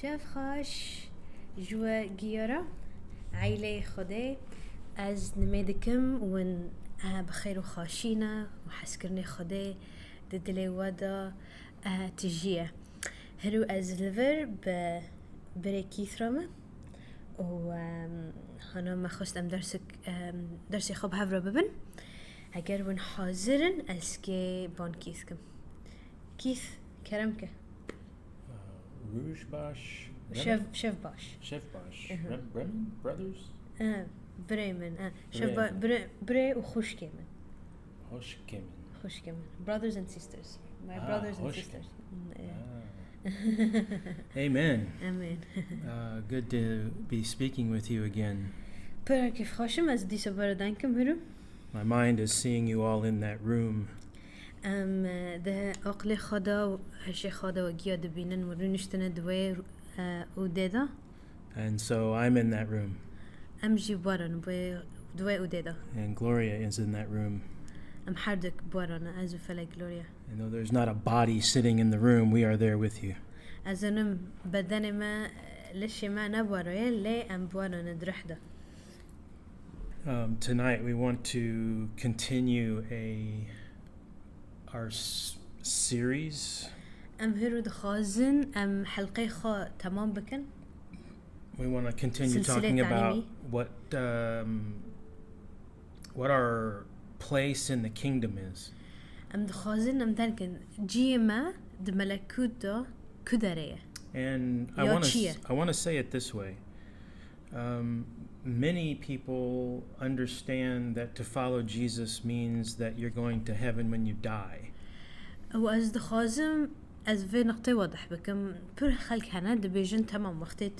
شاف خاش جوا جيرة عيلة خدي از نميدكم ون بخير وخاشينا وحسكرني خدي ددلي ودا تجيه هلو از لفر بريكي ثرامه و هانا ما خست ام درسي خب هفرا ببن اگر ون حاضرن اسكي بان كيثكم كيث كرمك Rouge Bosch, شef باش Bremen brothers. بريمن شef بري وخوش كيمن brothers and sisters my brothers and sisters. Amen. Amen. Good to be speaking with you again. پر كيف خاشم از دي سبارة دانكم هرو. My mind is seeing you all in that room. ده عقل خدا هالشي خدا وجيا دبينن ورنشتنا دوي وديدا. And so I'm in that room. أمجي بارن دوي وديدا. And Gloria is in that room. أم حردك بارن أزو فلا Gloria. And though there's not a body sitting in the room, we are there with you. أزنم بدن ما لشي ما نبارة لي أم بارن درحدة. Tonight we want to continue our series. أم هرو دخازن أم حلقي خا تمام بكن. We want to continue talking about what our place in the kingdom is. أم دخازن أم تنكن جيما دملكوتا كدرية. And I want to say it this way. Many people understand that to follow Jesus means that you're going to heaven when you die. وأز دخازم أز في نقطة واضح بكم بر خلق هناد بيجن تمام وقتي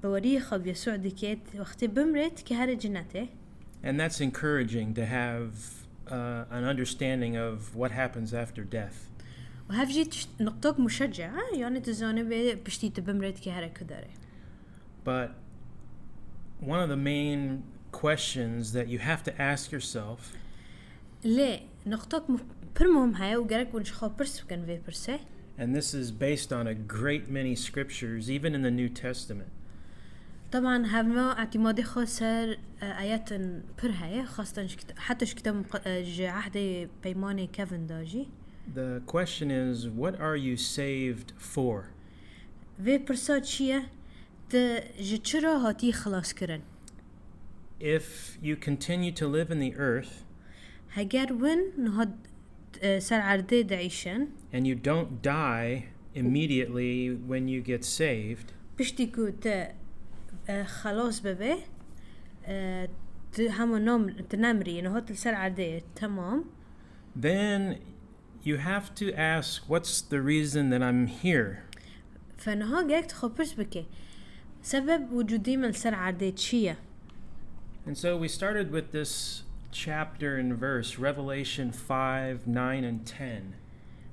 بوريه خب يسوع دكيت وقتي بمرت كهر جنته. And that's encouraging to have an understanding of what happens after death. وهفجي نقطة مشجعة يعني تزاني بشتي تبمرت كهر كداره. But one of the main questions that you have to ask yourself ليه نقطة برمهم هاي وجرك ونشخو برس وكان في برسه. And this is based on a great many scriptures, even in the New Testament. طبعا هما اعتمادي خاصر آيات پر هاي خاصة حتى كتاب عهد بيماني كيفن داجي. The question is, what are you saved for? في برسات شيء جتشرا هاتي خلاص كرن. If you continue to live in the earth هجر وين نهاد سر عرضي دعيشن and you don't die immediately when you get saved, بشتيكو خلاص ببه هم نوم تنامري نهاد سر عرضي تمام. then you have to ask, what's the reason that I'm here? فنها جاك تخبرس بكي سبب وجودي من سر عرضي تشيه. And so we started with this chapter and verse, Revelation 5, 9, and 10.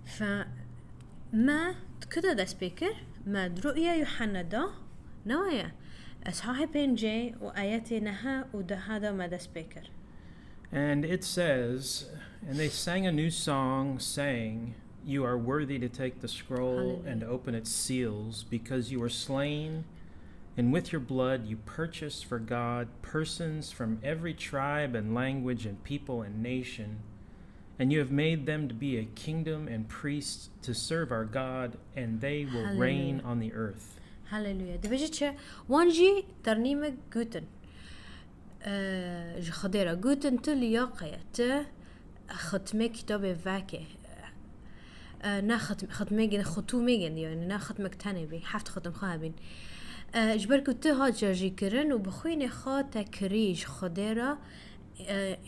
فما كده دا سبيكر ما درؤية يوحنا دا نوايا أصحاحي بينجي وآياتي نها وده هذا ما دا سبيكر. And it says, and they sang a new song saying, you are worthy to take the scroll Hallelujah. And open its seals because you were slain, and with your blood you purchased for God persons from every tribe and language and people and nation, and you have made them to be a kingdom and priests to serve our God, and they will Hallelujah. reign on the earth. Hallelujah. دبجتش وانجي ترنيمة جوتن جخديرة جوتن تلياقية ختمة كتاب وكي نا ختمة ختومة يعني نا ختمة تاني حفت ختم خابين جبركو تها شرجêkirin وبخوين خاطة كريج خديرة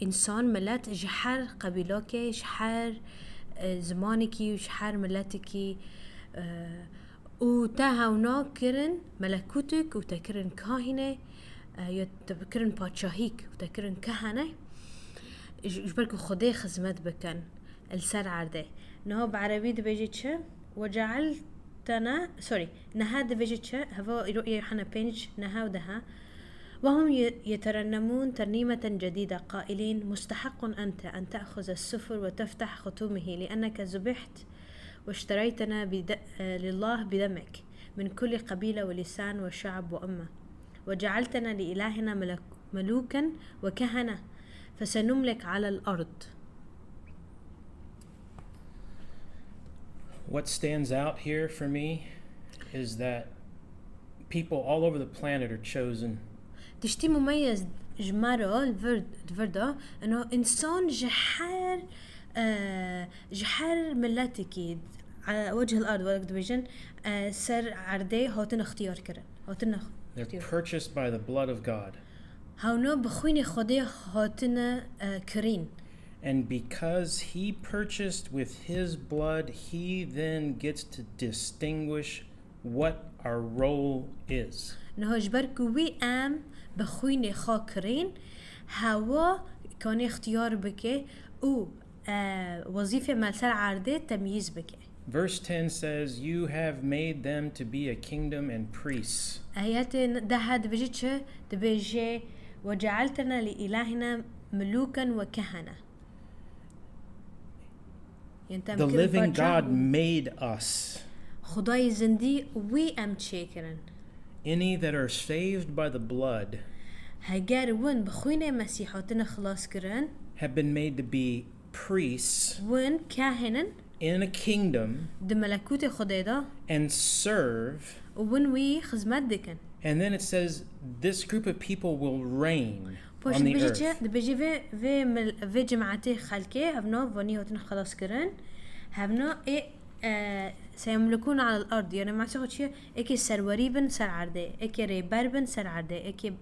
إنسان ملت جحر قبيلوكي جحر زمانكي وجحر ملتكي وتاهونا كرن ملكوتك وتكرن كاهنة يتكرن padîşahîk وتكرن كهنة جبركو خدي خزمت بكن السر عرده نها بعربي دبيجي تشا وجعلتنا نها دبيجي تشا هوا رؤيا يوحنا بينج نها ودها وهم يترنمون ترنيمة جديدة قائلين مستحق أنت أن تأخذ السفر وتفتح ختومه لأنك ذبحت واشتريتنا لله بدمك من كل قبيلة ولسان وشعب وأمة وجعلتنا لإلهنا ملوكا وكهنة فسنملك على الأرض. What stands out here for me is that people all over the planet are chosen. تشتي مميز جمارة الفردا انه انسان جحر ملتكي على وجه الارض ولا دبيجن سر عردي هاتن اختيار كرن هاتن They're purchased by the blood of God. هاونو بخويني خدي هاتن كرين. And because he purchased with his blood, he then gets to distinguish what our role is. انه جبركو وي ام بخويني خاكرين هوا كان اختيار بك او وظيفة مالسر عرضي تمييز بك. Verse 10 says, you have made them to be a kingdom and priests. آيات ده بيجيتش تبيجي وجعلتنا لإلهنا ملوكا وكهنة. The living God made us. خداي زندي وي ام تشيكرن. Any that are saved by the blood هجار ون بخوينة مسيحاتنا خلاص كرن have been made to be priests ون كاهنن in a kingdom دملكوت خداي and serve. ون وي خدمت دكن. And then it says this group of people will reign on the earth. بيجي في جماعتي خلكي هبنا فاني هاتنا خلاص كرن هبنا سيملكون على الأرض يعني ما تاخد شيء إكي سرواري بن سر عرضي إكي ريبر بن سر عرضي إكي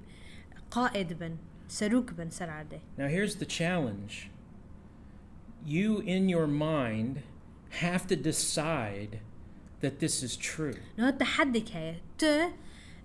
قائد بن سروك بن سر عرضي. Now here's the challenge. You in your mind have to decide that this is true. نو تحدك هاي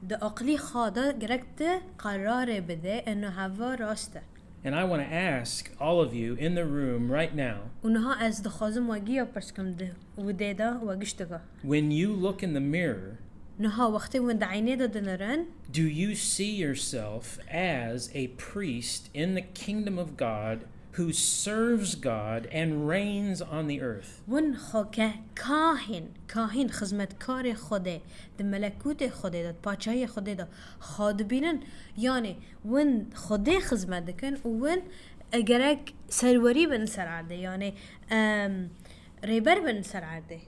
ده أقلي خاضة جركت قرار بده إنه هوا راسته. And I want to ask all of you in the room right now. ونها از دخازم واجيا برسكم ده وديدا واجشتها. When you look in the mirror, نها وقتی وند عینه دنرن. Do you see yourself as a priest in the kingdom of God who serves God and reigns on the earth? ون خاکه کاهین خدمت کار خدا د ملکوت خدا د پادشاهی خدا د خادبینن یعنی ون خدا خدمت دکن ون اگرک سروری بن سر عرده یعنی ریبر بن سر عرده.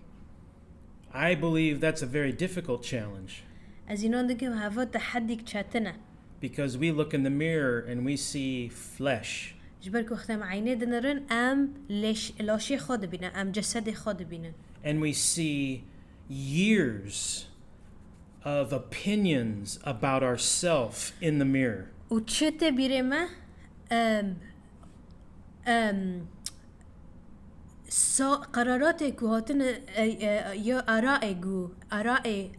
I believe that's a very difficult challenge. از اینان دکم هوا تحدی کچتنه. Because we look in the mirror and we see flesh. جبرك وقتها عيني دنرن لاشي خود بينا ام جسد خود بينا. And we see years of opinions about ourselves in the mirror. وتشته بيرما قراراتك هاتن يا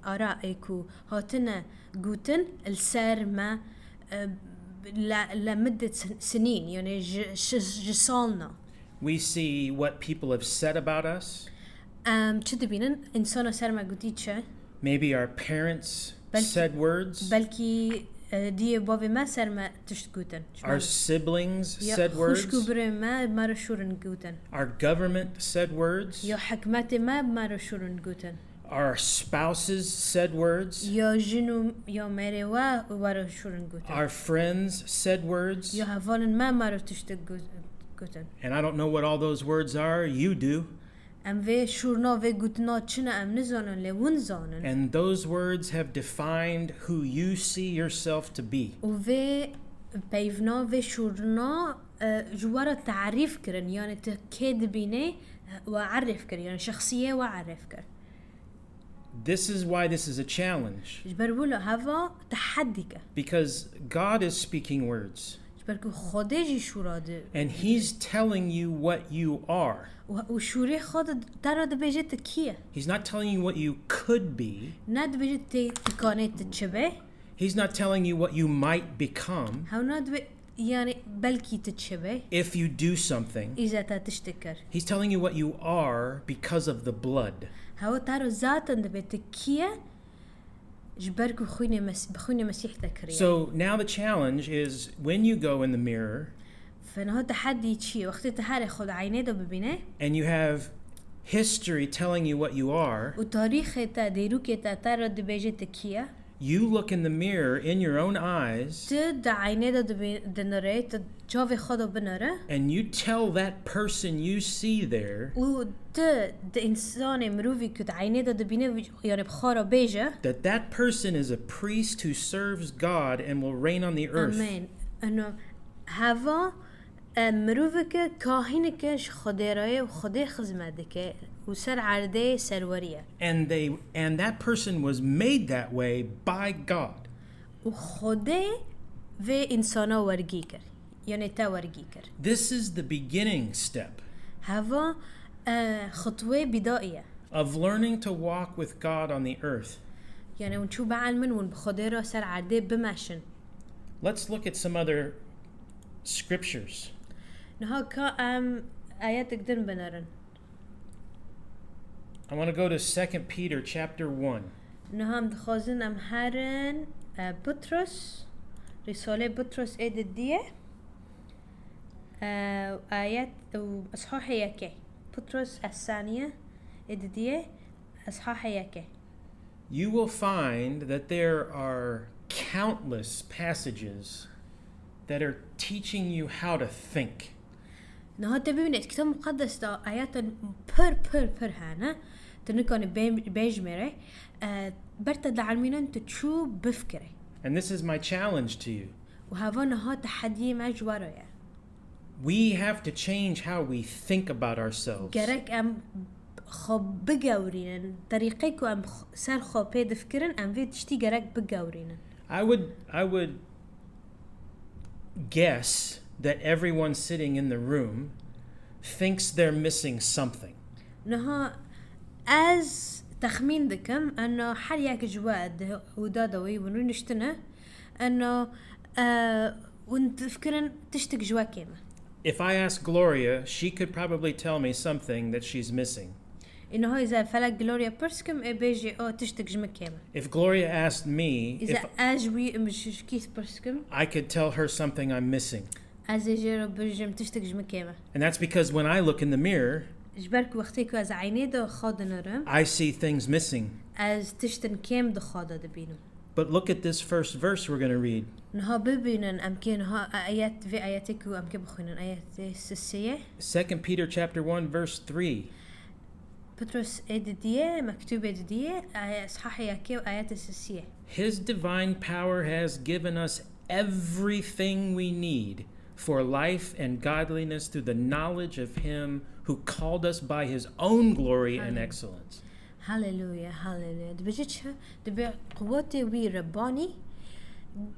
آرائك هاتن جوتن السر ما لمدة سنين يعني جسالنا. We see what people have said about us. شد بينن إنسان سر ما قديتشه. Maybe our parents said words. بلكي دي بابي ما سر ما تشتقوتن. Our siblings said words. خوشكبر ما مرشورن قوتن. Our government said words. يا حكمت ما مرشورن قوتن. Our spouses said words. يا جنو يا مروا ورشورن قوتن. Our friends said words. يا هفالن ما مرو تشتق قوتن. And I don't know what all those words are. You do. ام في شورنا في قوتنا چنا ام نزانن لون زانن. And those words have defined who you see yourself to be. وفي بيفنا في شورنا جوارا تعريف كرن يعني تكيد بيني وعرف كرن يعني شخصية وعرف كرن. This is why this is a challenge. جبربولا هوا تحديك. Because God is speaking words. جبركو خداجي شوراده. And He's telling you what you are. وشوري خد ترى دبيجت كيه. He's not telling you what you could be. ند بيجت تكانت تشبه. He's not telling you what you might become. هاو ند يعني بلكي تتشبه. If you do something. إذا تشتكر. He's telling you what you are because of the blood. هاو ترى ذاتا دبيت كيه. جبركو بخوني مسيح تكريه. So now the challenge is when you go in the mirror. فنها تحدي شيء وقت تحرك خد عينه ده ببينه. And you have history telling you what you are, وتاريخ تا ديروك تا ترى دبيجة تكيا you look in the mirror in your own eyes تد عيني دا دنري تشوفي خدا بنره and you tell that person you see there د إنسان مروفي كد عيني دا دبينه يعني بخارا بيجة that that person is a priest who serves God and will reign on the earth. آمين أنه هوا مروفك كاهينك خديراي وخدي خزمتك وسر عرضي سرورية And that person was made that way by God. وخدي في إنسانا ورقيكر يعني تا ورقيكر. This is the beginning step هوا خطوة بدائية of learning to walk with God on the earth. يعني ونشو بعلمن ونبخديرا سر عرضي بمشن. Let's look at some other scriptures. نها كا آيات قدن بنرن. I want to go to 2 Peter chapter 1. نها مدخوزن هرن بطرس رسالة بطرس الدية آيات أصحاح يكي بطرس الثانية الدية أصحاح يكي. You will find that there are countless passages that are teaching you how to think. نها تبي من الكتاب المقدس دا آيات بر هانا تنكون بيجمرة برتا دعلمين تشو بفكرة. And this is my challenge to you. وهذا نها تحدي مجوارة. We have to change how we think about ourselves. جرك خب بجورين طريقك وأم سر خبّي دفكرن أم في تشتي جرك بجورين. I would guess that everyone sitting in the room thinks they're missing something. نها از تخمين دكم أنه حريك جواد ودادوي ونشتنا أنه ونتفكرن تشتك جوا كيما. If I ask Gloria, she could probably tell me something that she's missing. إنه إذا فلك جلوريا برسكم بيجي تشتك جم كيما. If Gloria asked me إذا أجوي مش كيس برسكم I could tell her something I'm missing. از يجرو برجم تشتك جم كيما. And that's because when I look in the mirror, جبرك وقتك از عيني ده خاد نرم. I see things missing. از تشتن كيم ده خاد دبينو. But look at this first verse we're going to read. نها ببينن أمكن ها آيات في آياتك وأمكن بخوينن آيات السية. 2 Peter chapter 1 verse 3. بطرس إددية مكتوب إددية أصحاح يكي وآيات السية. His divine power has given us everything we need for life and godliness through the knowledge of him who called us by his own glory and excellence. هاليلويا هاليلويا دبجتها دبي قوتي وي رباني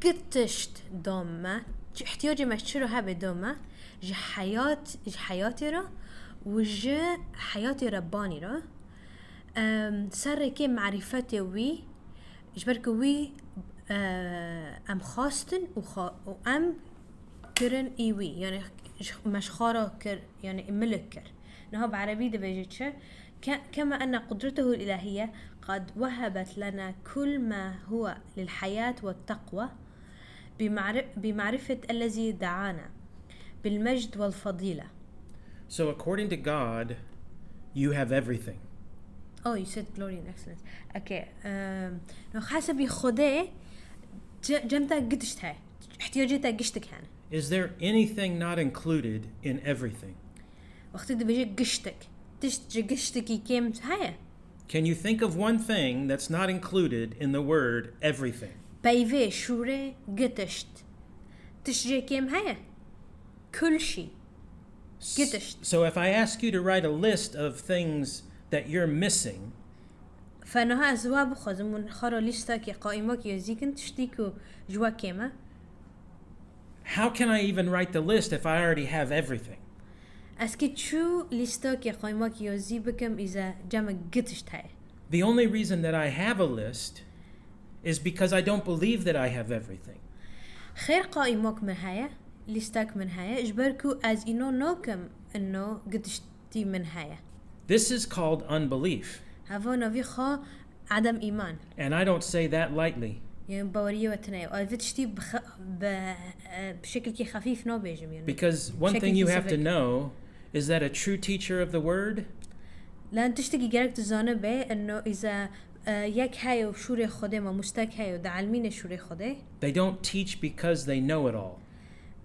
قتشت دوما احتياجي مشترو هابي دوما جي حياتي را وجي حياتي رباني را سر كي معرفتي وي جبرك وي ام خاستن وام كرن ايوي يعني مش خارا كر يعني ملك كر نها بعربي دبجتها كما أن قدرته الإلهية قد وهبت لنا كل ما هو للحياة والتقوى بمعرفة الذي دعانا بالمجد والفضيلة. So according to God, you have everything. Oh, you said glory and excellence. Okay. حسب خداه جمتا قدشت هاي احتياجتها قشتك هنا. Is there anything not included in everything? وقت دبجي قشتك Can you think of one thing that's not included in the word everything? بايفي شوري قتشت تشجي كيم هيا كل شيء قتشت. So if I ask you to write a list of things that you're missing, فانها ازواب خذ من خرا ليستك يا قائمك يزيكن تشتيكو جوا كيما. How can I even write the list if I already have everything? اسكي شو ليستك يا قائمك يزي بكم اذا جمع قتشت هاي. The only reason that I have a list is because I don't believe that I have everything. خير قائمك من هاي ليستك من هاي اجبركو از انو نوكم انه قتشتي من هاي. This is called unbelief. هذا نوفيخا عدم ايمان. And I don't say that lightly. يعني باوريه وتناي وفتشتي بشكل كي خفيف نو بيجم يعني. Because one thing you have to know is that a true teacher of the word لأن تشتكي جرك تزانه به إنه إذا یک هاي وشوري خده ما مستك هاي ودعلمين شوري خده. They don't teach because they know it all.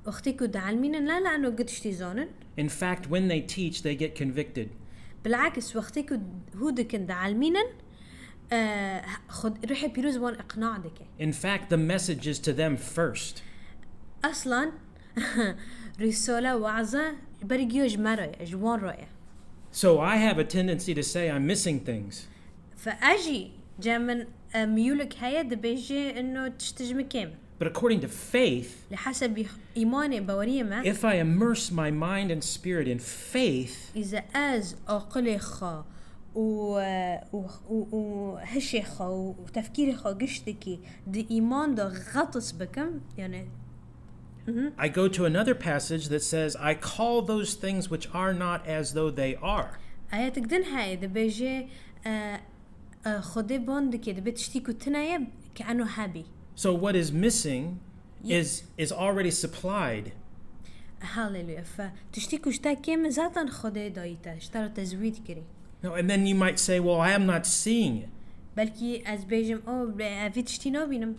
وقتك ودعلمين لا لأنه قد تشتيزانن. In fact, when they teach, they get convicted. بالعكس وقتك هودك دعلمينن خد روحي بيروز وان إقناع دك. In fact, the message is to them first. أصلاً رسالة وعظة بريجيوج مرأي جوان رأي. So I have a tendency to say I'm missing things. فأجي جامن ميولك هيا دبيجي إنه تشتجمي كام. But according to faith, لحسب إيماني بوريه ما. if I immerse my mind and spirit in faith, إذا أز عقلي خا وهشي خا وتفكيري خا قشتكي دي إيمان دا غطس بكم يعني. I go to another passage that says, I call those things which are not as though they are. آياتك دن هاي دبيجي خدي بوندكي دبي تشتيكو تنايا كأنه هابي. So what is missing is already supplied. هاليلويا فتشتيكو شتا كيم ذاتا خدي دايتا اشترى تزويد كري. No, and then you might say, well, I am not seeing it. بلكي از بيجم او في تشتينو بينم.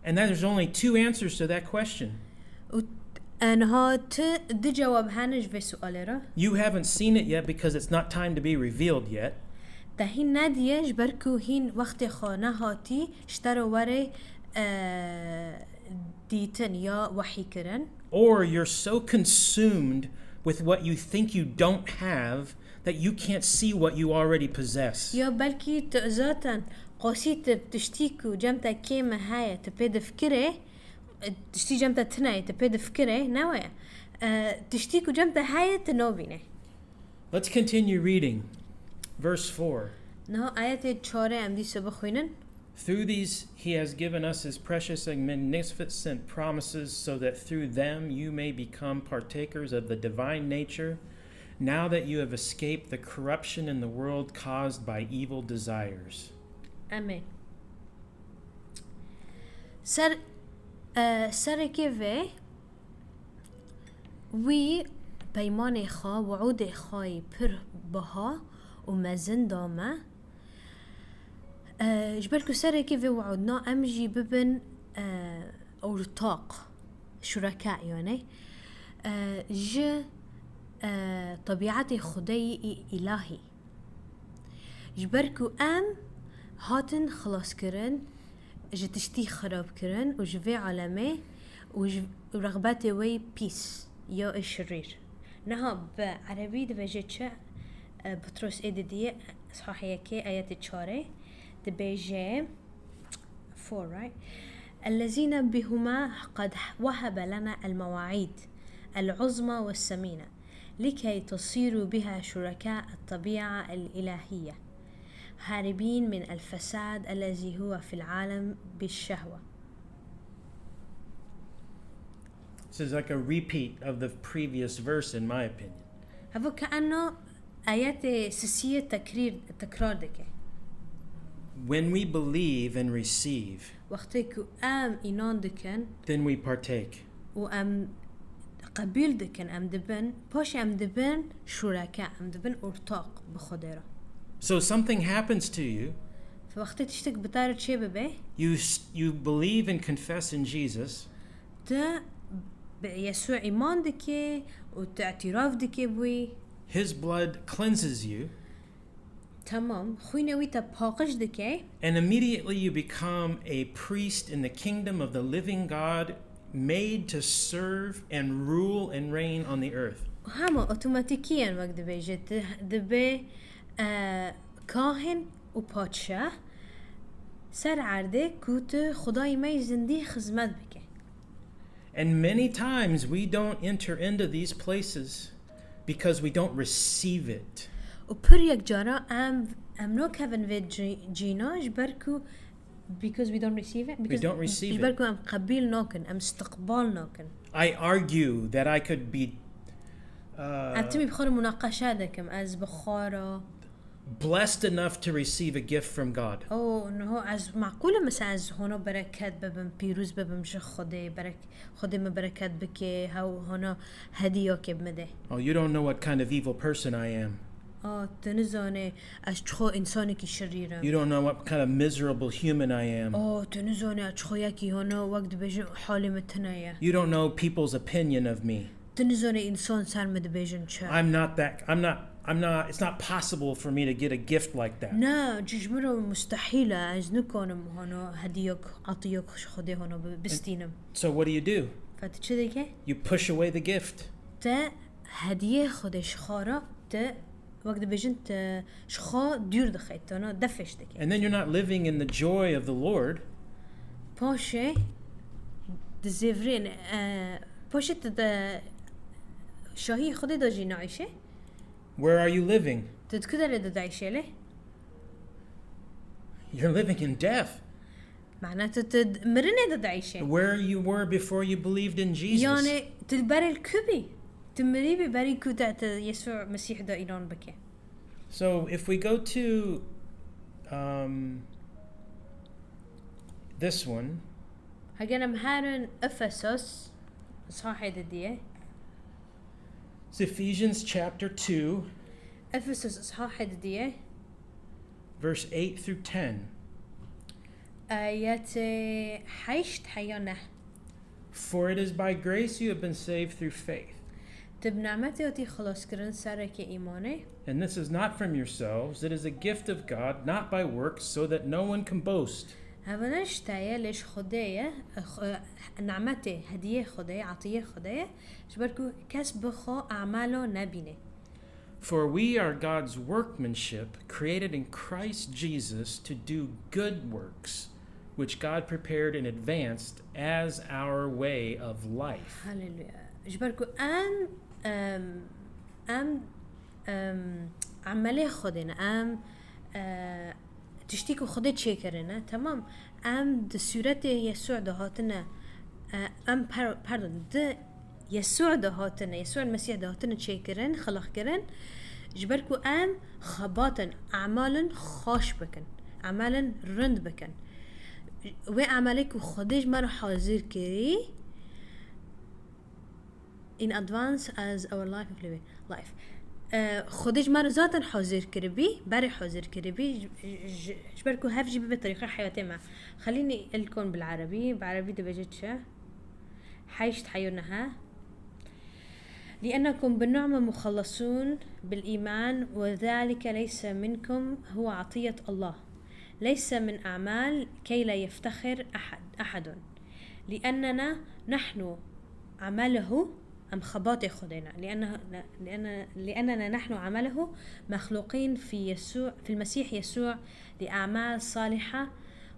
And there's only two answers to that question. أنها دي جواب هانج في سؤال را. You haven't seen it yet because it's not time to be revealed yet. تهين نادية جبركو هين وقت خانه هاتي اشتروا وري ديتن يا وحي كرن. Or you're so consumed with what you think you don't have that you can't see what you already possess. يا بلكي تأذاتن قاسيت بتشتيكو جمتا كيما هاي تبيد فكره تشتي جمتا تناي تبيد فكره نويا تشتيكو جمتا هاي تنوبينه. Let's continue reading. Verse 4. نو آيات 4 ام دي سبخوينن. Through these he has given us his precious and magnificent promises so that through them you may become partakers of the divine nature, now that you have escaped the corruption in the world caused by evil desires. Amen. سر كيفه وی پیمان خوا وعود خواهی پر بها و مزن دامه جبالكو سر كيفه وعودنا امجي ببن أورطاق شركاء يعني طبيعتي خدي إلهي جبالكو هاتن خلاص كرن جتشتي خراب كرن وجفي عالمي ورغباتي وي بيس يا الشرير نها بعربي دبيجتش بطرس إددية صحيحة آيات 4 دبيجة 4 right الذين بهما قد وهب لنا المواعيد العظمى والثمينة لكي تصيروا بها شركاء الطبيعة الإلهية هاربين من الفساد الذي هو في العالم بالشهوة. This is like a repeat of the previous verse in my opinion. هذا كأنه آيات سيسية تكرار دكه. When we believe and receive, وقتك إيمان دكن, then we partake. قبيل دكن دبن باش دبن شركاء دبن أرتاق بخدرة. So something happens to you. فوقت تشتك بطارة شيء ببه. You believe and confess in Jesus. ده بيسوع إيمان دكه وتعتراف دكه بوي. His blood cleanses you. تمام خوينا ويتا باقش دكه. And immediately you become a priest in the kingdom of the living God, made to serve and rule and reign on the earth. هما أوتوماتيكيا وقت بيجت دبي كاهن وبادشاه سر عرده كوت خداي ما زندي خدمت بك. And many times we don't enter into these places because we don't receive it. وبريك جارا am not having with جينا جبركو because we don't receive it. We don't receive it. جبركو am قبيل ناكن am استقبال ناكن. I argue that I could be أتمي بخور مناقشاتكم از بخارة blessed enough to receive a gift from God. أو إنه از معقولة مثلا از هنا بركات ببم بيروز ببم مش خدي خدي ما بركات بك هاو هنا هدية كبمده. Oh, you don't know what kind of evil person I am. تنزانه أشخو إنسانك شريرة. You don't know what kind of miserable human I am. تنزانه أشخو يكي هنا وقت بيجن حالي متنايا. You don't know people's opinion of me. تنزانه إنسان سرمد بيجن شا. I'm not, it's not possible for me to get a gift like that. نا جمرة مستحيلة أز نكونم هنا هديك عطيك خدي هنا بستينم. So what do? فتشذي كه؟ You push away the gift. تا هدية خدش خارا تا وقت بيجن تا شخا دور دخيت أنا دفش دك. And then you're not living in the joy of the Lord. باشه دزيفرين باشه تا شاهي خدي داجي نعيشه. Where are you living? تذكر اللي تعيشه له؟ You're living in death. معناته مرنة تعيشه. Where you were before you believed in Jesus. يعني تبرر الكبي تمري ببري كوتا يسوع مسيح دا إيران بكي. So if we go to this one. هجنا مهارن أفسس صحيح دديه. It's Ephesians chapter 2. أفسس صحيح دديه. Verse 8 through 10. آيات حيشت حيانه. For it is by grace you have been saved through faith. تبنعمتي وتي خلاص كرن سرك إيمانه. And this is not from yourselves, it is a gift of God, not by works, so that no one can boast. هونش تايا ليش خدايا نعمته هدية خدايا عطية خدايا جبركو كسب خو أعماله نبينه. For we are God's workmanship, created in Christ Jesus to do good works, which God prepared in advance as our way of life. هللويا. جبركو عمله خدنا تشتيكو خدت شيكرنا تمام دسورته يسوع دهاتنا ده يسوع دهاتنا يسوع المسيح دهاتنا شيكرن خلق كرن جبركو خباطن أعمالا خاش بكن أعمالا رند بكن وأعمالك خدش مرة حاضر كري in advance as our life of living life. خدش مرة ذاتا حاضر كربي بري حاضر كربي جبركو هفجي بطريقة حياتي ما خليني لكم بالعربي ده بجدشة حيشت حيونها لأنكم بالنعمة مخلصون بالإيمان وذلك ليس منكم هو عطية الله ليس من أعمال كي لا يفتخر أحد لأننا نحن عمله أم خباط خدنا لأننا نحن عمله مخلوقين في المسيح يسوع لأعمال صالحة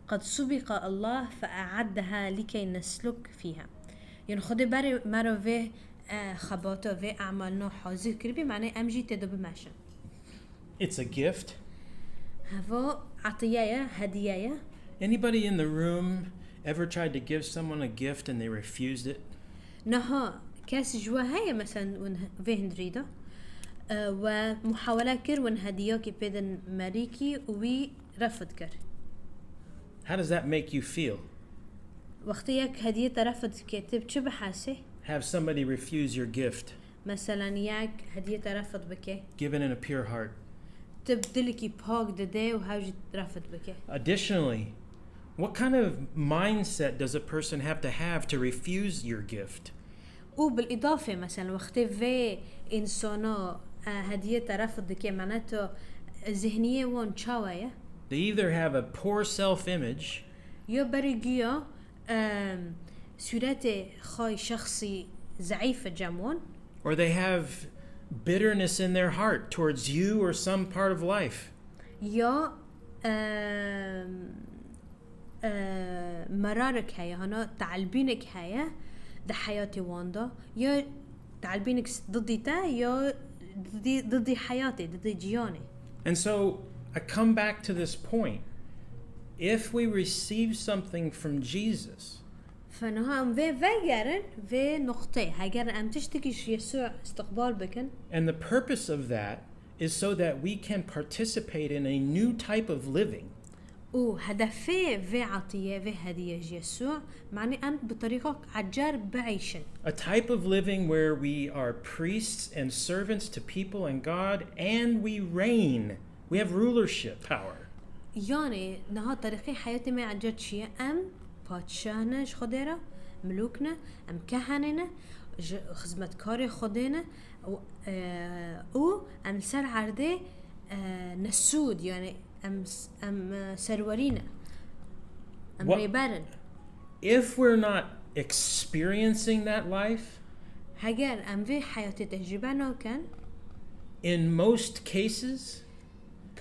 قد سبق الله فأعدها لكي نسلك فيها يعني خدي بري مرة في خباطه في أعمالنا حاضر كربي معناه أمجي تدب ماشا. It's a gift. هذا عطية هدية. Anybody in the room ever tried to give someone a gift and they refused it? نها كاس جوا هاي مثلا ون فين دريدا ومحاولة كر ون هدياكي بدن مريكي وي رفض كر. How does that make you feel? وقتيك هدية رفض كتب شو بحاسه؟ Have somebody refuse your gift. مثلا ياك هدية رفض بك. Given in a pure heart. تبدلكي باق دده وهاوجي رفض بك. Additionally, what kind of mindset does a person have to refuse your gift? وبالإضافة مثلا وقت في إنسانا هدية رفض بك معناته ذهنية وان شاوية. They either have a poor self-image. يا بريجيا صورة خاي شخصي ضعيف جمون. Or they have bitterness in their heart towards you or some part of life. يا مرارك هيا هنا تعلبينك هيا ده حياتي واندا يا تعلبينك ضدي تا يا ضدي حياتي ضدي جياني. And so I come back to this point. If we receive something from Jesus, فنها في جارن في نقطة هاجر أم تشتكيش يسوع استقبال بكن. And the purpose of that is so that we can participate in a new type of living. وهدفي في عطية في هدية يسوع معني أن بطريقة عجار بعيشن. A type of living where we are priests and servants to people and God, and we reign. We have rulership power. يعني نها طريقي حياتي ما عجر شيء أم بادشاهنا خديرة ملوكنا أم كهننا خدمة كاري خدينا و أم سر عرضي نسود يعني أم سرورينا أم ريبارن. If we're not experiencing that life, هاجر أم في حياتي تجربة نوكن. In most cases,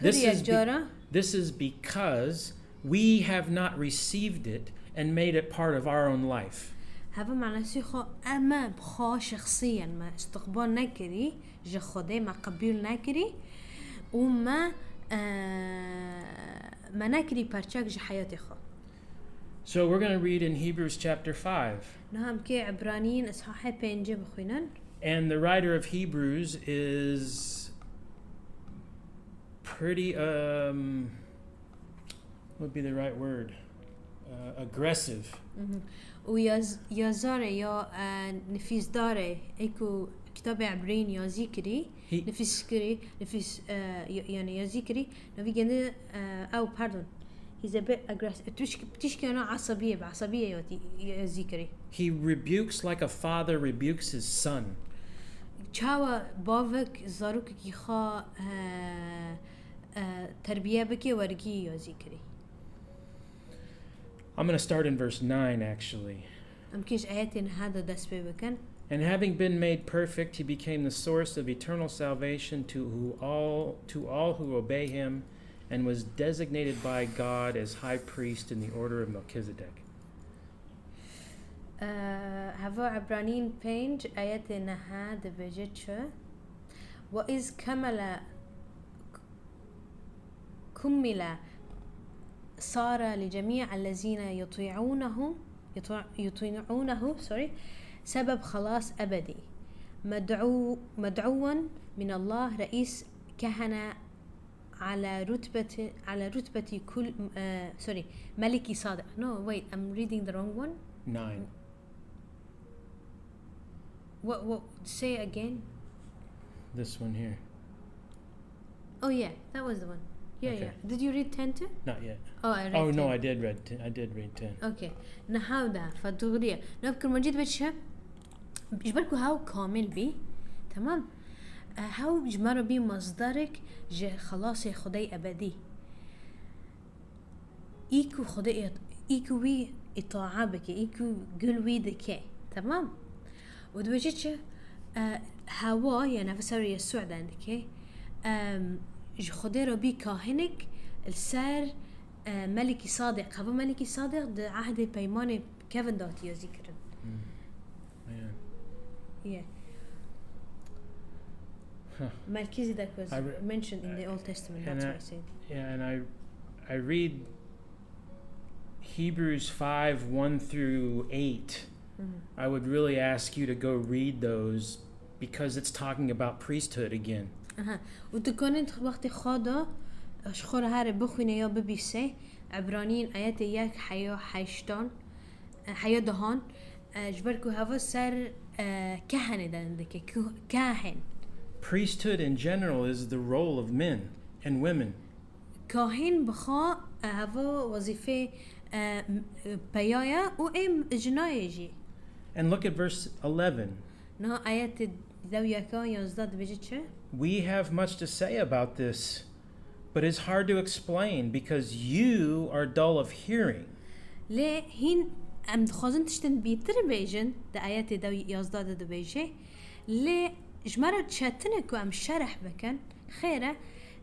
this is because we have not received it and made it part of our own life. هذا معناه سيخو أما بخا شخصيا ما استقبال نكري جخده ما قبول نكري وما ما نكري برشاك جحياتي خو. So we're going to read in Hebrews chapter 5. نعم كي عبرانيين إصحاح 5 بخوينن. And the writer of Hebrews is pretty what would be the right word? Aggressive. ويازاره يا نفيس داره ايكو كتاب عبرين يا ذكري نفيس كري نفيس يعني يا ذكري نبي جند او pardon he's a bit aggressive تشكي انا عصبيه بعصبيه يا ذكري. He rebukes like a father rebukes his son. چاوا باوك زاروك كيخا تربيه بكي ورقي يا ذكري. I'm going to start in verse 9 actually. And having been made perfect, he became the source of eternal salvation to all who obey him, and was designated by God as high priest in the order of Melchizedek. هذا عبرانيين بينج آيات إنها دبجتشة وإذ كمل صار لجميع الذين يطيعونه سبب خلاص أبدي مدعوا من الله رئيس كهنة على رتبة كل ملكي صادق. No, wait, I'm reading the wrong one. 9. What say again? This one here. Oh yeah, that was the one. Yeah, okay. Yeah. Did you read 10 too? Not yet. Oh, I read 10. Oh, no, I did read 10. I did read 10. Okay. نحاودا فالدغرية نذكر مجيد بتشب بيجبركوا هاو كامل بي تمام هاو بيجمروا بي مصدرك خلاص خداي أبدي إيكو خداي إيكو وي إطاعة بك إيكو قلوي دكي تمام ودوجيتش هوا يعني فسر يسوع عندك خداي ربي كاهنك السر ملكي صادق هذا ملكي صادق ده عهد بيمان كيفن دات يا ذكرن. Yeah. Melchizedek was mentioned in the Old Testament. That's what I said. Yeah, and I read Hebrews 5:1 through 8. I would really ask you to go read those because it's talking about priesthood again. وتكونت وقت خاضة أشخر هاري بخوينة يا ببيسي عبرانيين آيات ياك حيا دهان جبركو هوا سر كهنة دندك كاهن. Priesthood in general is the role of men and women. كاهن بخا هوا وظيفة بيايا وإم جنايجي. And look at verse 11. نها آيات دوياكا يزداد بجيتش. We have much to say about this, but it's hard to explain because you are dull of hearing. ليه هين أم خازن تشتن بيتر بيجن ده آيات دو يزداد دو بيجي ليه جمرة تشتنك وأم شرح بكن خيرة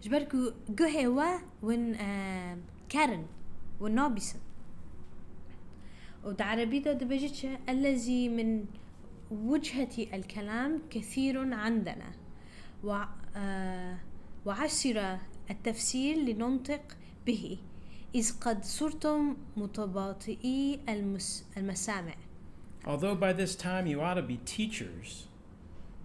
جبركو جهوا ون كارن ونابسن ودعربي ده بيجي الذي من وجهة الكلام كثير عندنا وعسر التفسير لننطق به إذ قد صرتم متباطئي المسامع. Although by this time you ought to be teachers,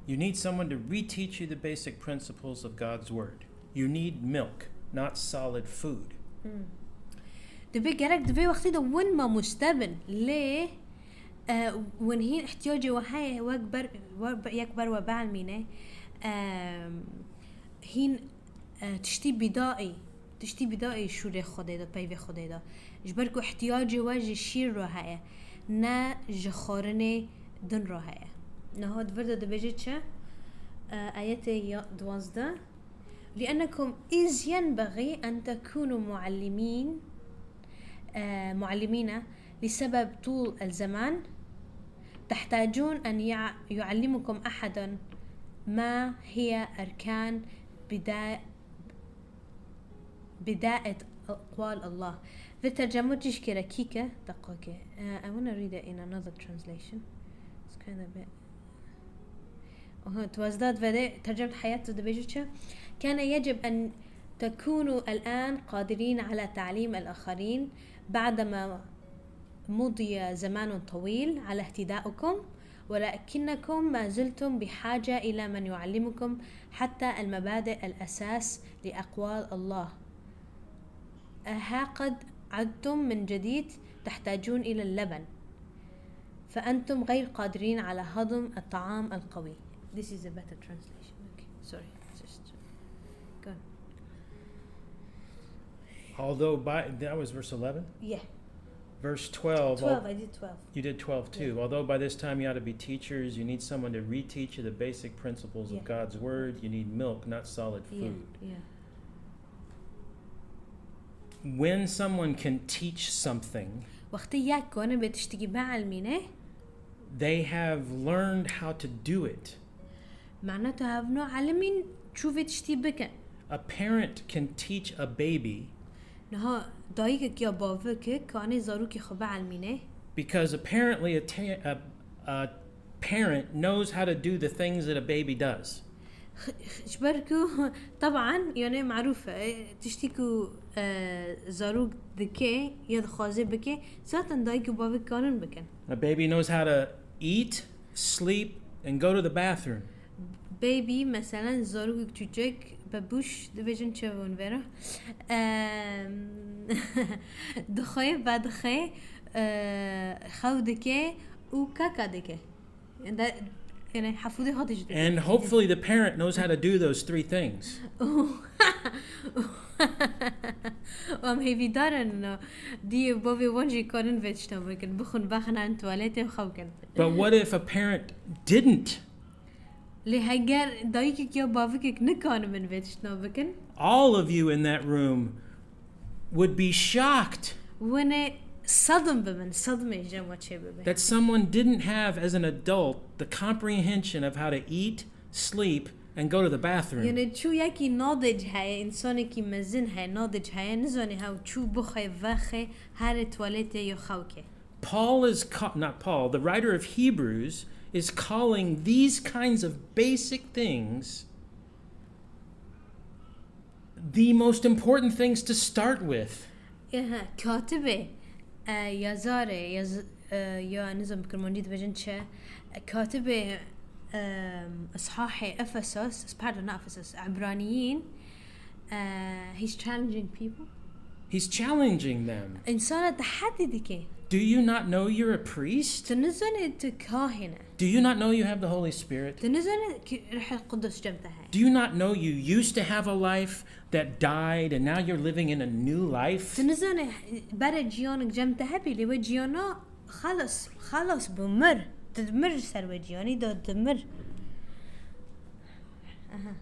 you need someone to reteach you the basic principles of God's word. You need milk, not solid food. دبي جرك دبي وقتي ده وين ما مستبن ليه وين هي احتياجي وهاي وأكبر يكبر وبعل مينه هين تشتي بدائي شو ره خدای دا پیو خدای دا جبر کو احتیاجی واجی شیر رو هایه نه جخارن دن رو هایه نه هاد ورده دبیجه چه آیت 12 لأنكم إذ ينبغي أن تكونوا معلمين لسبب طول الزمان تحتاجون أن يعلمكم أحد ما هي أركان بداية أقوال الله. في ترجمة تشكي ركيكة دقيقة. I want to read it in another translation. It's kind of a bit. توازداد فدي ترجمة حياته دبيجتشا. كان يجب أن تكونوا الآن قادرين على تعليم الآخرين بعدما مضي زمان طويل على اهتدائكم ولكنكم ما زلتم بحاجة إلى من يعلمكم حتى المبادئ الأساس لأقوال الله. ها قد عدتم من جديد تحتاجون إلى اللبن فأنتم غير قادرين على هضم الطعام القوي. This is a better translation. Okay, sorry. Just go on. Although that was verse 11? Yeah. Verse 12. 12, I did 12. You did 12 too. Yeah. Although by this time you ought to be teachers, you need someone to reteach you the basic principles of God's word. You need milk, not solid food. Yeah. When someone can teach something, they have learned how to do it. A parent can teach a baby because apparently a parent knows how to do the things that a baby does. شبركو طبعا يعني معروفة تشتكو زاروك دكي يد خوازي بكي ساتن دايكو بابي كانون بكن. A baby knows how to eat, sleep, and go to the bathroom. Baby مثلا زاروك تجيك ببوش دبيجن شافون فيرا دخي بعد خي خو دكي وكاكا دكي. And hopefully the parent knows how to do those three things. But what if a parent didn't? All of you in that room would be shocked that someone didn't have as an adult the comprehension of how to eat, sleep, and go to the bathroom. The writer of Hebrews is calling these kinds of basic things the most important things to start with. يا نظام كرمونجيد بجن شا كاتب إصحاح أفسس pardon not Ephesus عبرانيين he's challenging people. He's challenging them. إنسان تحدي دكي. Do you not know you're a priest? تنزل كاهنة. Do you not know you have the Holy Spirit? تنزل روح القدس جمتها. Do you not know you used to have a life that died and now you're living in a new life? تنزل برا جيانك جمتها بيلي وجيانا خلاص بمر تدمر سر وجياني دا تدمر.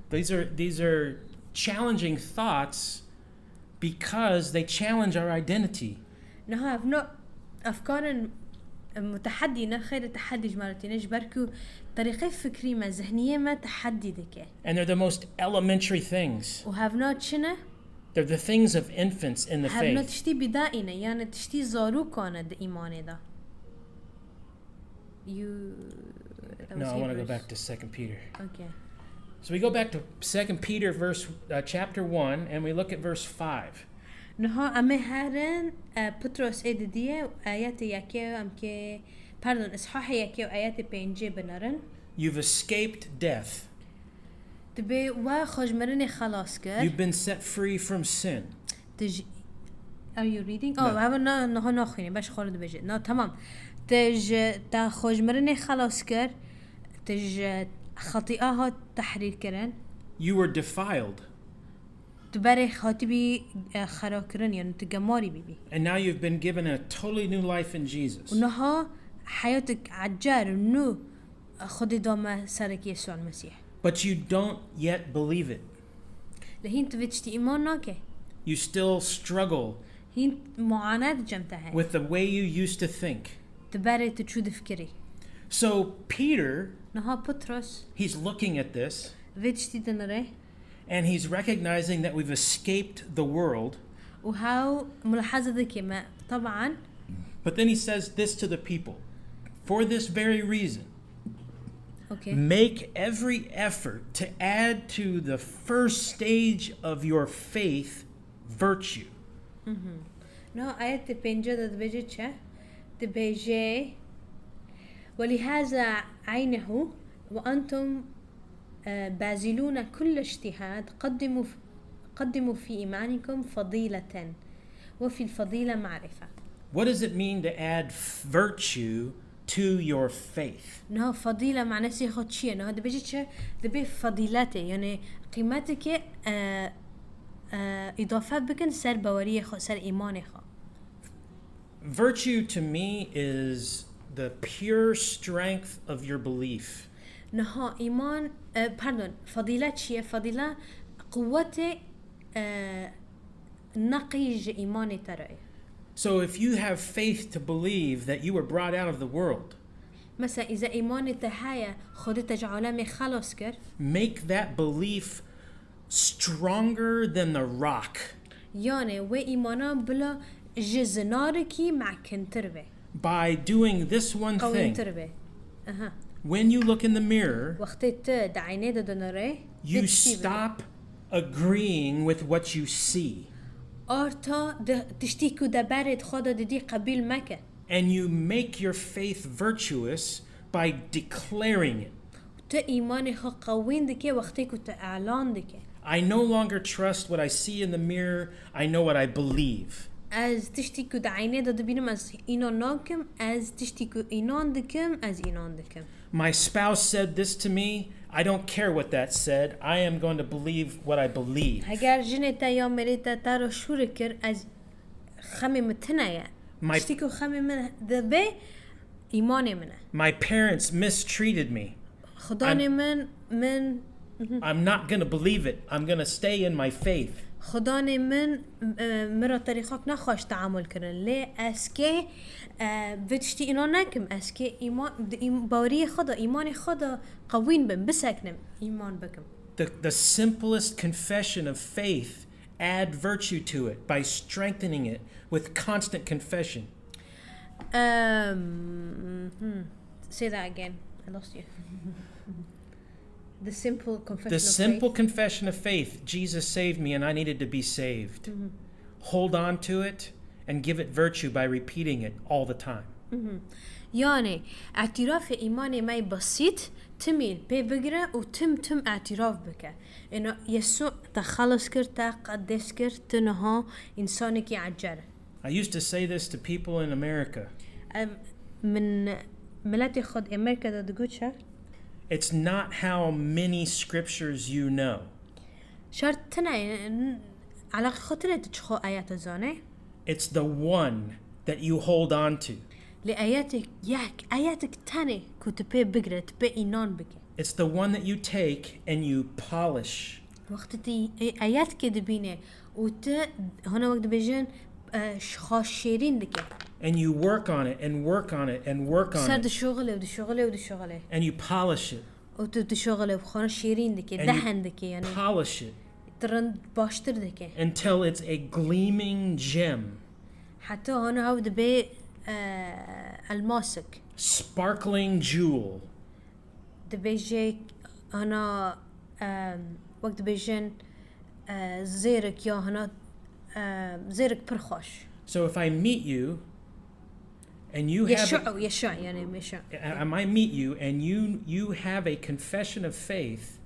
These are challenging thoughts because they challenge our identity. نها أفكار متحدي نخير تحدي جمالتين جبركو طريقة فكرية ما ذهنية ما تحدي دكه. And they're the most elementary things. وهاف نوت شنو؟ They're the things of infants in the faith. هاف نوت تشتي بدائنا يعني تشتي زارو كانت إيمانه ده. No, I want to go back to 2 Peter. Okay. So we go back to 2 Peter chapter 1 and we look at verse 5. نها أمهرن بطرس إددية آيات يكيو أمكي pardon إصحاح يكيو آيات بينجي بنارن. You've escaped death. تبي واخج مرني خلاص كر. You've been set free from sin. Are you reading? No. هذا نه نخونی باش خورد بجید. نه تمام. تج تا خوشمرنی خلاص کر. تج خطیئه تحریر کردن. You were defiled. تبري خاطبي خراكرن يعني تجماري بيبي. And now you've been given a totally new life in Jesus. ونها حياتك عجار إنه خدي دام سرك يسوع المسيح. But you don't yet believe it. لهين تفتشتي إيمان ناكه. You still struggle هين معاناة جمتها. with the way you used to think. تبري تشود فكري. So Peter, نها بطرس. he's looking at this. فتشتي تنره. And he's recognizing that we've escaped the world. وهاو ملاحظة ذكي ما طبعا. But then he says this to the people. For this very reason, okay. Make every effort to add to the first stage of your faith virtue. No, آية بنجد تبجد شا تبجي ولهذا عينه وأنتم باذلون كل اجتهاد قدموا في إيمانكم فضيلة وفي الفضيلة معرفة. What does it mean to add virtue to your faith? نه فضيلة معناه سيخد شيء نه هذا بيجي شيء ده فضيلته يعني قيمتك إضافة بكن سر باورية خو سر إيمانه خو. Virtue to me is the pure strength of your belief. نها إيمان pardon فضيلة شيء فضيلة قوة نقيج إيماني ترى. So if you have faith to believe that you were brought out of the world, مثلا إذا إيماني تهايا خدت جعلامي خلاص كر. Make that belief stronger than the rock. يعني وإيمانا بلا جزناركي مع كنتربة. By doing this one thing. When you look in the mirror, you stop agreeing with what you see. And you make your faith virtuous by declaring it. I no longer trust what I see in the mirror, I know what I believe. از تشتیکو دعینه داده بینم از اینان ناکم از تشتیکو اینان دکم از اینان دکم. My spouse said this to me. I don't care what that said. I am going to believe what I believe. اگر جنتا یا مریتا تارو شور کر از خمی متنایا. تشتیکو خمی من دبی ایمان منه. My parents mistreated me. خدای من I'm not going to believe it. I'm going to stay in my faith. خدای من مرا طریقاک نخواست تعامل کردن لی اسکه وچتی اینا نکم اسکه ایمان باوری خدا ایمان خدا قوین بم بسکنم ایمان بکم. The simplest confession of faith, add virtue to it by strengthening it with constant confession. Say that again. I lost you. The simple confession of faith. Jesus saved me and I needed to be saved. Hold on to it and give it virtue by repeating it all the time. يعني اعتراف إيماني ماي بسيط تميل ببقرة وتم اعتراف بك إنه يسوع تخلص كرت قدس كرت تنها إنسانك يعجر. I used to say this to people in America. من ملتي خد أمريكا دا تقولش. It's not how many scriptures you know. شرط تنا على خاطر تشخو آيات الزانة. It's the one that you hold on to. لآياتك آياتك تاني كتبه بقرة تبه إيمان بك. It's the one that you take and you polish. وقت تي آيات كدبينه هنا وقت بيجن خاشيرين دكه. And you work on it and work on it and work on it. And you polish it. And you polish it. Until it's a gleaming gem. Sparkling jewel. So if I meet you and you have I might meet you and you have a confession of faith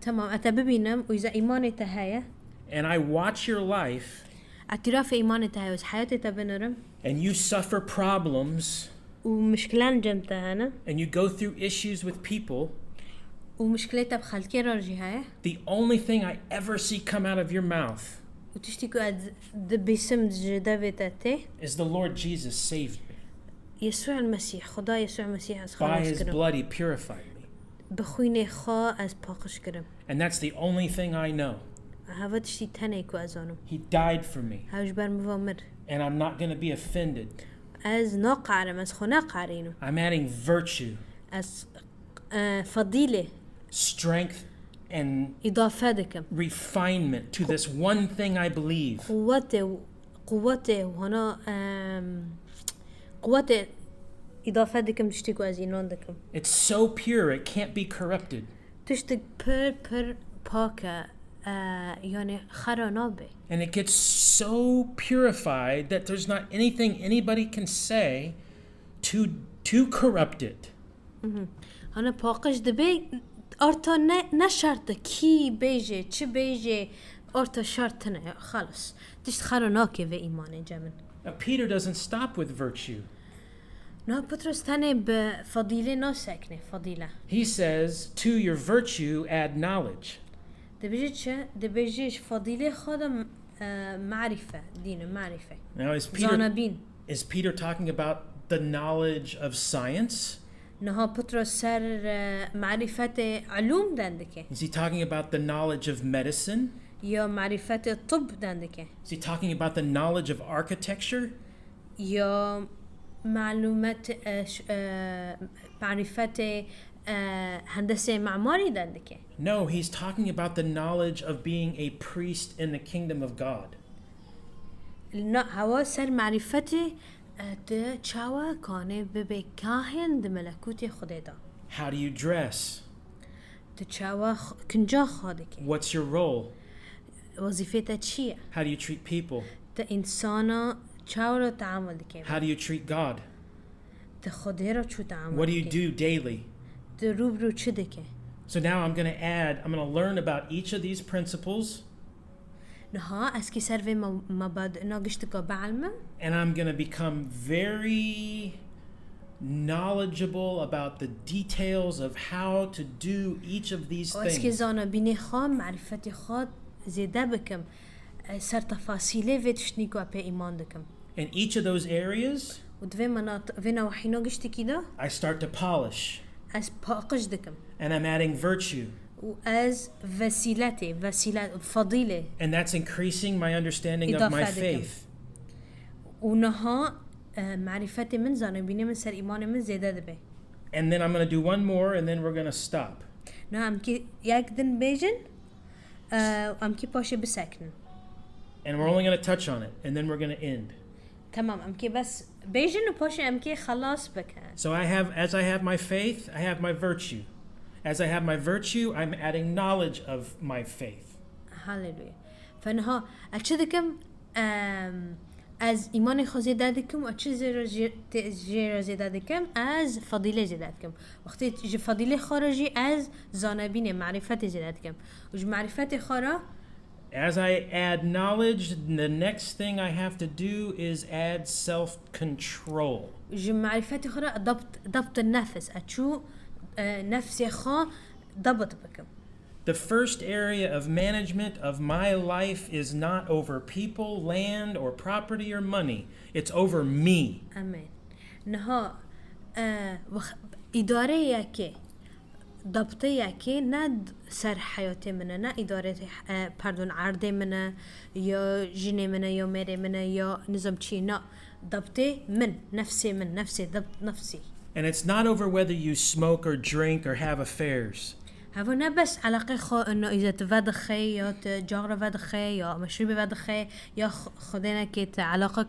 تمام أتببينم وإذا إيماني تهاية and I watch your life اعتراف إيمان تهاوز حياتي تبنرم and you suffer problems ومشكلان جمتها أنا and you go through issues with people, ومشكلتها بخلكي راجي هاي the only thing I ever see come out of your mouth وتشتكوا باسم جدابتاتي is the Lord Jesus saved me. يسوع المسيح خدا يسوع المسيح از By خلاص his كرم blood he purified me. بخويني خا از باقش كرم And that's the only thing I know. هاو تشتي تنيكو ازانو He died for me. هاوش بار مفامر And I'm not going to be offended. از ناقعرم از خنا قعرينو I'm adding virtue, از فضيلة strength, and إضافة دكم refinement to this one thing I believe. قوته وهنا قوته إضافة دكم تشتكوا از إيمان دكم It's so pure, it can't be corrupted. تشتك پر باكا يعني خرانابه And it gets so purified that there's not anything anybody can say to corrupt it. هنا باقش دبي أرتا نشرت كي بيجي چه بيجي أرتا شرطنا خلاص تشت خراناكي في إيمان جمن. Now, Peter doesn't stop with virtue. نا بطرس تاني بفضيلة ناسكنه فضيلة. He says, to your virtue add knowledge. دبيجيش فضيلة خادم معرفة دين معرفة. Now, زانبين. is Peter talking about the knowledge of science? نها بطرس سر معرفة علوم دندكه. Is he talking about the knowledge of medicine? يا معرفة الطب دندكه. Is he talking about the knowledge of architecture? يا معلومات معرفة هندسة معماري دندكه. No, he's talking about the knowledge of being a priest in the kingdom of God. هوا سر معرفة ده چاوا کانه به کاهن ده ملکوت خدا دا. How do you dress? ده چاوا کنجا خواده که. What's your role? وظیفه تا چیه؟ How do you treat people? ده انسانا چاوا را تعامل که. How do you treat God? ده خدا را چو تعامل What do you که. do daily? ده روبرو چه ده که. So now I'm going to learn about each of these principles. نها از کی سر و مبادئ ناگشت که بعلمم. And I'm going to become very knowledgeable about the details of how to do each of these از کی things. زانا بینی خام معرفت خود زیاده بکم سر تفاصیله ویتشنی که به ایمان دکم. In each of those areas, و دوی مناطق و نواحی ناگشت کی دا I start to polish. از پاقش دکم. And I'm adding virtue. و از وسیله فضیله. And that's increasing my understanding of my faith. و نها معرفت من زانه بینه من سر ایمان من زیاده ده به. And then I'm going to do one more and then we're going to stop. نه هم که یک دن بیجن هم که پاشه بسکنن. And we're only going to touch on it and then we're going to end. تمام هم که بس بیجن و پاشه هم که خلاص بکن. So as I have my faith, I have my virtue. As I have my virtue, I'm adding knowledge of my faith. هاللویا. فنها اچدکم از ایمان خود زیاده دکم و اچه زیر زیاده دکم از فضیله زیاده دکم. وقتی فضیله خارجی از زانبین معرفت زیاده دکم. و معرفت خارا As I add knowledge, the next thing I have to do is add self-control. معرفت خارا ضبط النفس اچو نفسي خا ضبط بكم. The first area of management of my life is not over people, land, or property or money. It's over me. Amen. نها إدارة ياكي ضبط ياكي ند سر حياتي منا نا إدارة pardon عرضي منا يا جيني منا يا ميري منا يا نظام چي نا ضبطي من نفسي ضبط نفسي. And it's not over whether you smoke or drink or have affairs. هذا نه بس علاقة خو إنه إذا تفاد خي يا تجارة فاد خي يا مشروب فاد خي يا خدينا كت علاقك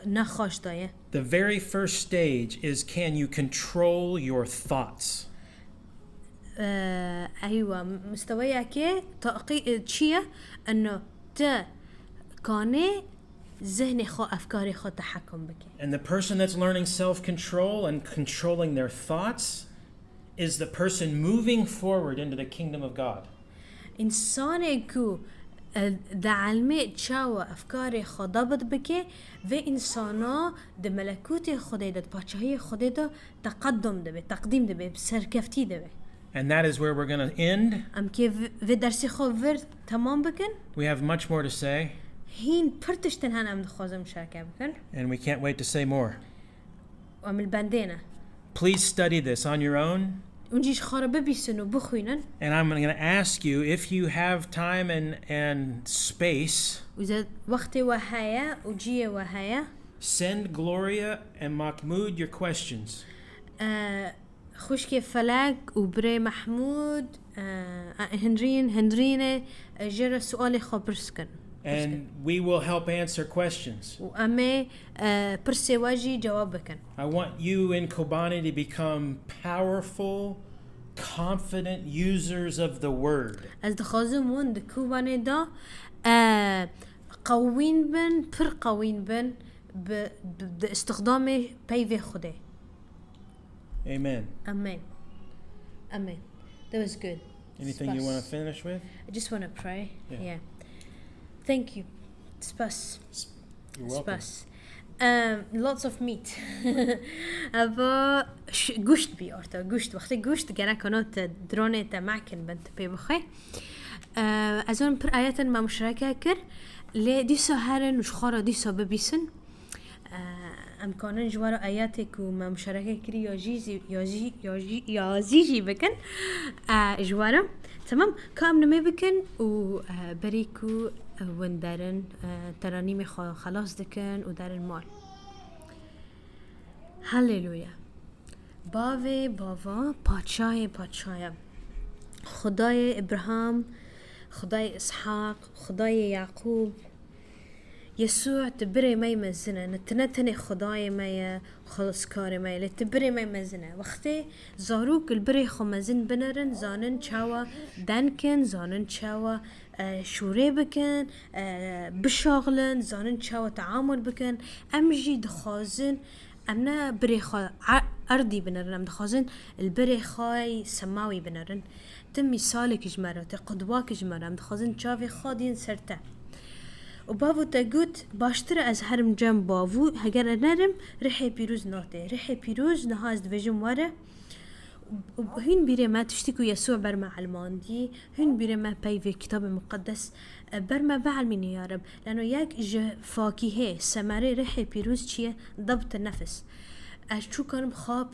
نخاش دايه. The very first stage is, can you control your thoughts? أيوة مستوى كي تقي شيء إنه كاني ذهني خو أفكاري خو تحكم بك. And the person that's learning self-control and controlling their thoughts is the person moving forward into the kingdom of God. إنسان كو ده علمه تشاوى أفكاري خضابط بكي و إنسانا ده ملكوت خدای ده باچهی خدای ده تقدم ده تقدیم ده سرکفتی ده. And that is where we're going to end. ام که و درسی خو ورد تمام بکن. We have much more to say. هین پرتشتن هن ام دخوازم شرکه بکن. And we can't wait to say more. ام البندینه. Please study this on your own. اونجیش خاربه بیسن و بخوینن. And I'm going to ask you if you have time and space. وإذا وقت وهايا وجيه وهايا. Send Gloria and Mahmoud your questions. خوشكي فلاك وبري محمود هنرينة جرى سؤالي خبرسكن. And we will help answer questions. وأمي برسي واجي جوابكن. I want you in Kobani to become powerful, confident users of the word. از دخازمون دكوباني دا قوين بن پر قوين بن باستخدام بيفي خده. Amen. Amen. Amen. That was good. Anything you want to finish with? I just want to pray. Yeah. Thank you. Spas. You're welcome. Spas. Lots of meat. أبا گوشت بیارتا گوشت وقتی گوشت گره کنات درونه تا معکن بنت پی بخی. از اون پر آیات ما مشارکه کر لی دیسا هرن وش خارا دیسا ببیسن. امکانن جوار آیاتی که ما مشارکه کری یا زیجی بکن جوارم تمام کام نمی بکن و بریکو وندارن ترانیم خلاص دکن و دارن مال. هاللویا. باوا پادشاه خدای ابراهیم، خدای اسحاق، خدای یعقوب. يسوع تبري ماي مزنا نتنتني خداي ماي خلص كاري ماي لتبري ماي مزنا وقتي زاروك البري خمزن بنرن زانن چاوا دنكن زانن چاوا شوري بكن بشاغلن زانن چاوا تعامل بكن امجي دخازن امنا بري خا ارضي بنرن ام دخازن البري خاي سماوي بنرن تم مثالك جمرة قدواك جمرة ام دخازن چاوي خادين سرته و باو تقول باشتر از هرم جنب باو هگر نرم ريحي بيروز ناته ريحي بيروز نهاز دبجم وره هين بيري ما تشتكوا يسوع برما علماندي هين بيري ما باي في كتاب مقدس برما بعلمني يا رب لانه ياك فاكهه ثمره ريحي بيروز چيه ضبط النفس اشو كانم خاب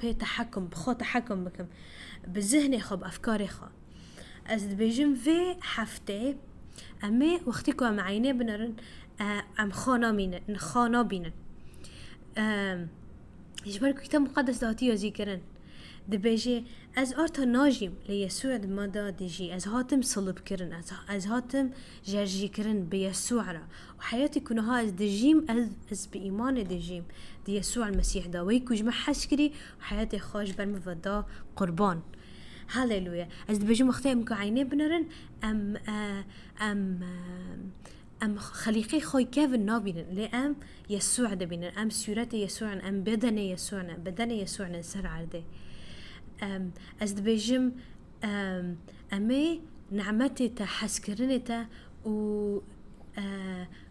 تحكم بكم بذهني خاب افكاري خاب از دبجم في هفته اما وقتی که ام عینه بنرن ام خانا بینن یجبر که کتاب مقدس داتی یا ذکرن دبیجه از آرتا ناجیم لیسوع ما دادیجی از هاتم صلب کرن از هاتم شرجêkirin به یسوع را و حیاتی کنها از دجیم از به ایمان دجیم دی یسوع المسیح دا وی کجمع حس کری و حیاتی خواج برم ودا قربان هاللويا از دبجم وقتی ام که عینه بنرن ام خليقي خوي كيف نابين لأم يسوع دبين ام سورة يسوع ام بدن يسوع سر عرده از دبجم امي نعمتي تا حسكرني تا و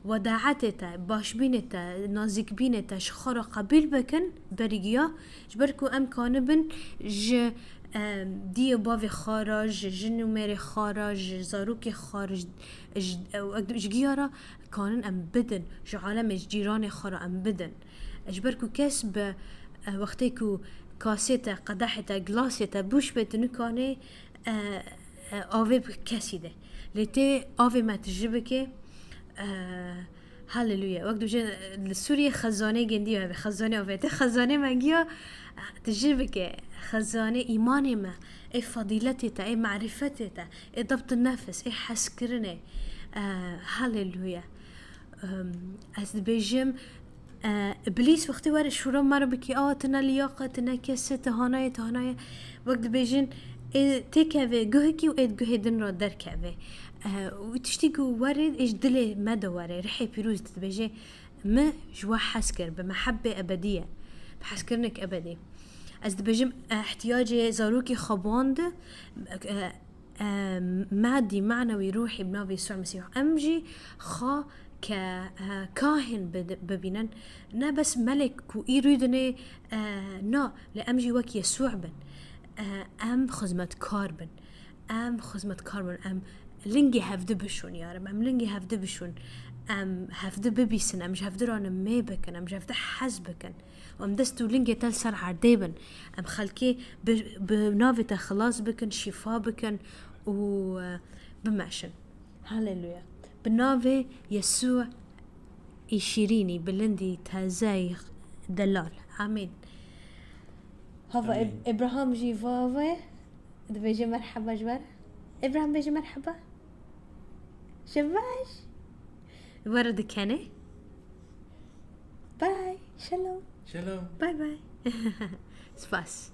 وداعتي تا باش بيني تا نازك بيني تا شخورا قبيل بكن بريقيا جبركو ام كانبن دي باوي خارج جنو ميري خارج زاروكي خارج جگيارا كانن ام بدن جو عالم جيران خارا ام بدن اجبركو كسب وقتيكو كاسيتا قدحتا غلاسيتا بوش بتنو كاني آوه كسيده لتي آوه ما تجربكي هاللويا وقت بجن لسوريا خزانه جندي و خزانه آوه خزانه مگيا تجربكي خزانه ایمان ما ای فضیلتی تا ای معرفتی تا ای ضبط النفس ای حسکرنه هاللویا از بيجم ابلیس وقتی واره شورا مرا بکی تنا لیاقه تنا کسه تهانای وقت بيجن تكوي جهكي وإد جهدن را دركوي وتشتيجو ورد إيش دلي مدى ورد رحي بيروز تبجي ما جوا حسكر بمحبة أبدية بحسكرنك أبدي از دبجم احتیاج زاروکی خباند مادي معنوي روحي بنافي يسوع المسيح أمجي خا ككاهن ببينن نا بس ملك ويريدني نا لأمجي وك يسوع بن أم خزمة كاربن أم خزمة كاربن أم لنجي هفد بشون يا رب أم لنجي هفد بشون أم هفد ببيسن أم مش هفد رانا ما بكن أم مش هفد حزبكن وأم دستو لنجي تلسر عرديبن أم خلكي بنافة خلاص بكن شفاء بكن وبماشن هاليلويا بنافة يسوع يشيريني بلندي تازاي دلال آمين هذا إبراهيم جي فافا بيجي مرحبا جبر إبراهيم بيجي مرحبا شباش ورد كانه باي شلوم Shalom. باي باي سباس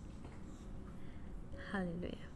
هاليلويا